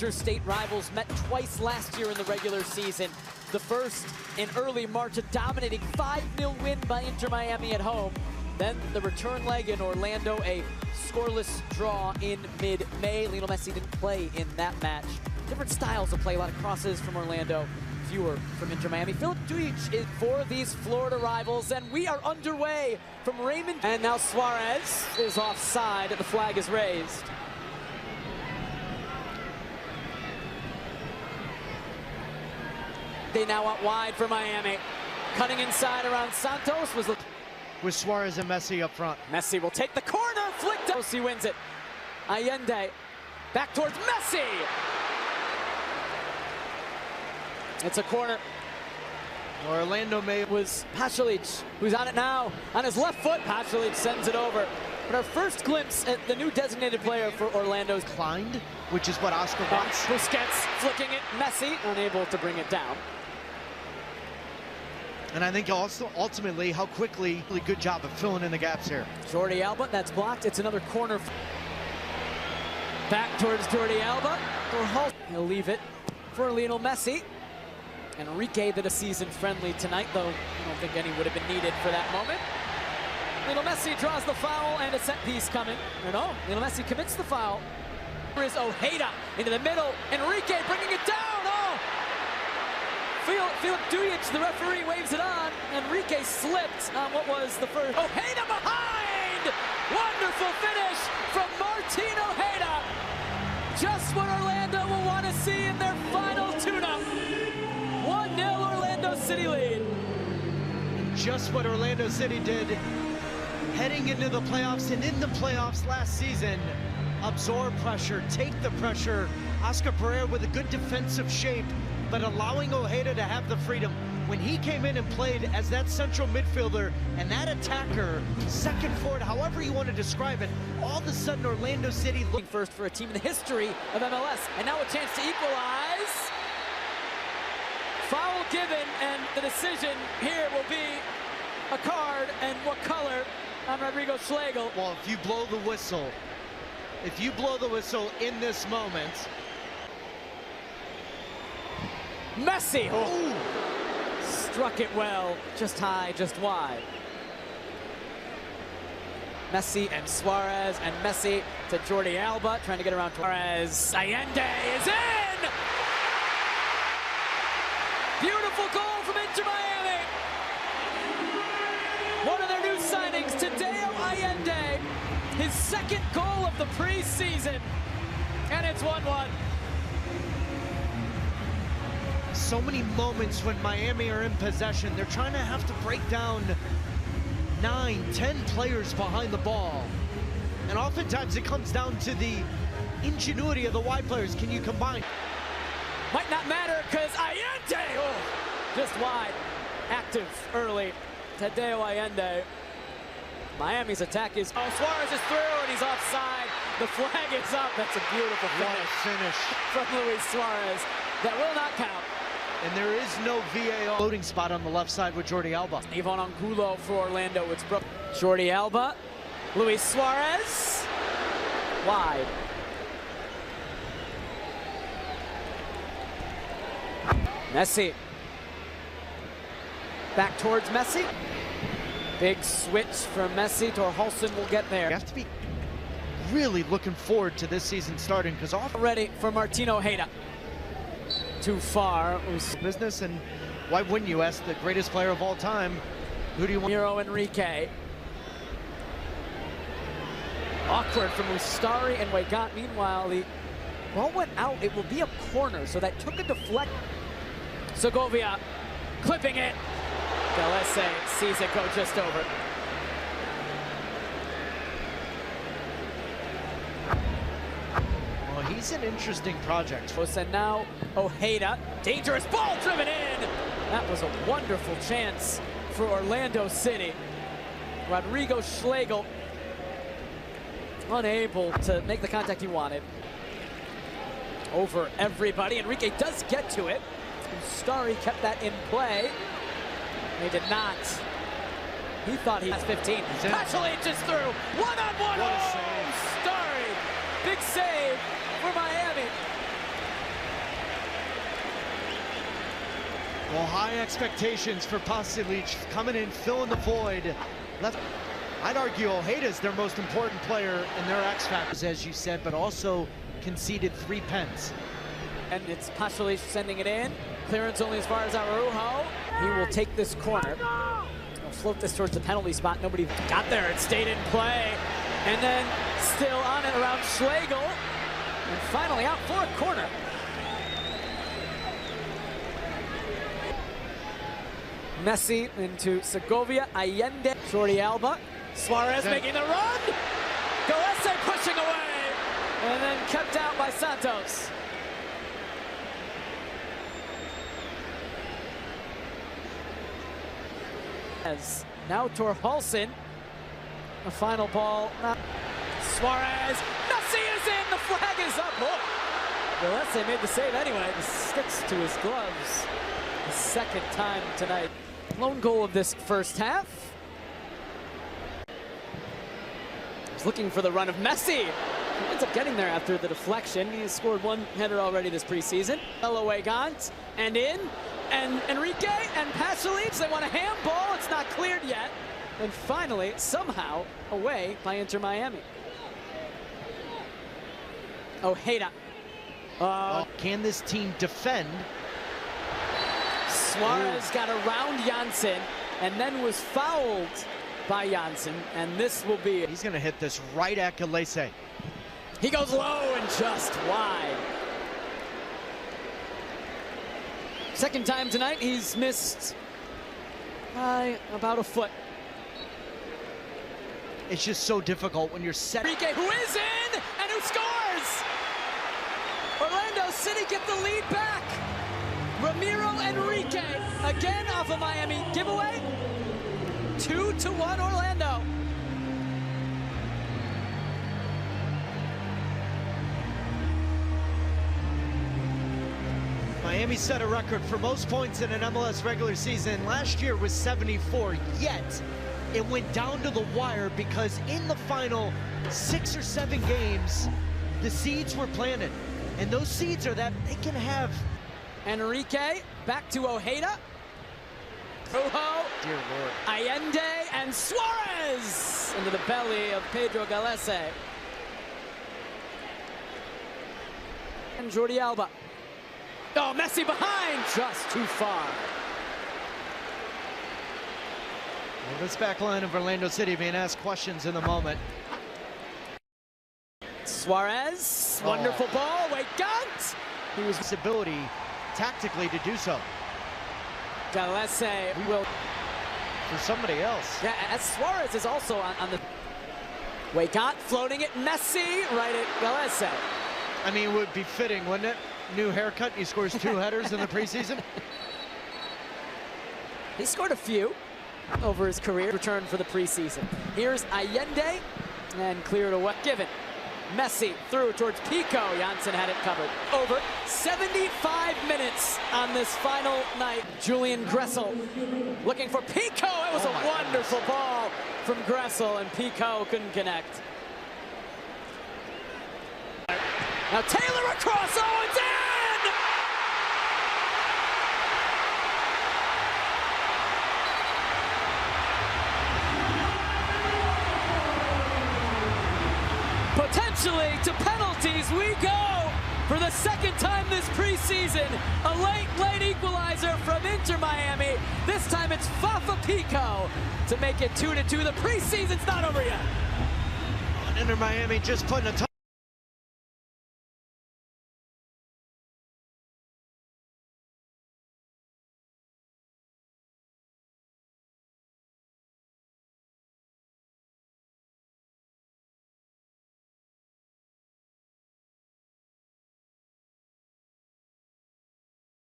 Interstate rivals met twice last year in the regular season. The first in early March, a dominating 5-0 win by Inter Miami at home. Then the return leg in Orlando, a scoreless draw in mid-May. Lionel Messi didn't play in that match. Different styles of play, a lot of crosses from Orlando, fewer from Inter Miami. Philip Dujic is for these Florida rivals, and we are underway from Raymond. And now Suarez is offside, the flag is raised. They now out wide for Miami. Cutting inside around Santos was looking. With Suarez and Messi up front. Messi will take the corner, flicked out. He wins it. Allende back towards Messi. It's a corner. Orlando was Pasalic, who's on it now. On his left foot, Pasalic sends it over. But our first glimpse at the new designated player for Orlando's Klein, which is what Oscar wants. Busquets flicking it, Messi unable to bring it down. And I think also ultimately how quickly, really good job of filling in the gaps here. Jordi Alba, that's blocked. It's another corner. Back towards Jordi Alba. He'll leave it for Lionel Messi. Enrique did a season friendly tonight, though I don't think any would have been needed for that moment. Lionel Messi draws the foul and a set piece coming. No, Lionel Messi commits the foul. Here is Ojeda into the middle. Enrique bringing it down. Oh! Philip Dujic, the referee, waves it on. Enrique slipped on what was the first. Ojeda behind! Wonderful finish from Martin Ojeda. Just what Orlando will want to see in their final tune-up. 1-0 Orlando City lead. Just what Orlando City did heading into the playoffs and in the playoffs last season. Absorb pressure, take the pressure. Oscar Pereira with a good defensive shape, but allowing Ojeda to have the freedom. When he came in and played as that central midfielder and that attacker, second forward, however you want to describe it, all of a sudden Orlando City looking first for a team in the history of MLS. And now a chance to equalize. Foul given, and the decision here will be a card, and what color on Rodrigo Schlegel. Well, if you blow the whistle in this moment. Messi struck it well, just high, just wide. Messi and Suarez, and Messi to Jordi Alba, trying to get around Suarez. Allende is in! Beautiful goal from Inter Miami. One of their new signings, Tadeo Allende. His second goal of the preseason. And it's 1-1. So many moments when Miami are in possession, they're trying to have to break down 9, 10 players behind the ball. And oftentimes it comes down to the ingenuity of the wide players. Can you combine? Might not matter because Allende, just wide, active early. Tadeo Allende. Miami's attack is, Suarez is through and he's offside. The flag is up. That's a beautiful finish from Luis Suarez. That will not count. And there is no VAR loading spot on the left side with Jordi Alba. Ivan Angulo for Orlando. It's Jordi Alba, Luis Suarez, wide. Messi, back towards Messi. Big switch from Messi. Torholson will get there. You have to be really looking forward to this season starting, because ready for Martin Ojeda. Too far. Business, and why wouldn't you ask the greatest player of all time? Who do you want? Miro Enrique. Awkward from Mustari and Weigant. Meanwhile, the ball went out. It will be a corner, so that took a deflect. Segovia clipping it. Galese sees it go just over. Well, he's an interesting project. And now Ojeda, dangerous ball driven in. That was a wonderful chance for Orlando City. Rodrigo Schlegel unable to make the contact he wanted. Over everybody. Enrique does get to it. Mustari kept that in play. They did not. He thought he has 15. Pasalic just through. One-on-one. What a save. Mustari. Big save for Miami. Well, high expectations for Pasalic coming in, filling the void. I'd argue Ojeda's their most important player and their X factors, as you said, but also conceded 3 pens. And it's Pasalic sending it in. Clearance only as far as Araujo. He will take this corner. He'll float this towards the penalty spot. Nobody got there. It stayed in play. And then still on it around Schlegel. And finally out for a corner. Messi into Segovia. Allende. Jordi Alba. Suarez making the run. Galese pushing away. And then kept out by Santos. Now Torhalson. The final ball. Suarez. Messi is in. The flag is up. Galese made the save anyway. It sticks to his gloves. The second time tonight. Lone goal of this first half. He's looking for the run of Messi. He ends up getting there after the deflection. He has scored 1 header already this preseason. Away Gant and in. And Enrique and Pasalic, they want a handball. It's not cleared yet. And finally, somehow, away by Inter Miami. Ojeda. Can this team defend? Suarez got around Janssen and then was fouled by Janssen. And this will be... He's going to hit this right at Galese. He goes low and just wide. Second time tonight, he's missed by about a foot. It's just so difficult when you're set. Enrique, who is in and who scores! Orlando City get the lead back. Ramiro Enrique again off a Miami giveaway. 2-1 Orlando. Miami set a record for most points in an MLS regular season. Last year was 74, yet it went down to the wire because in the final 6 or 7 games, the seeds were planted. And those seeds are that they can have. Enrique back to Ojeda. Rojo, dear Lord. Allende, and Suarez into the belly of Pedro Galese. And Jordi Alba. Oh, Messi behind, just too far. Well, this back line of Orlando City being asked questions in the moment. Suarez, wonderful ball, wait, Gant! He was his ability tactically to do so. Galese will... For somebody else. Yeah, as Suarez is also on the... Wait, Gant floating it, Messi right at Galese. I mean, it would be fitting, wouldn't it? New haircut, he scores 2 headers in the preseason. He scored a few over his career. Return for the preseason. Here's Allende and cleared away. Given. Messi through towards Pico. Janssen had it covered. Over 75 minutes on this final night. Julian Gressel looking for Pico. It was a wonderful ball from Gressel, and Pico couldn't connect. Now Taylor across. Oh, it's in! Potentially to penalties we go for the second time this preseason. A late equalizer from Inter Miami. This time it's Fafa Pico to make it 2-2. The preseason's not over yet. Inter Miami just putting a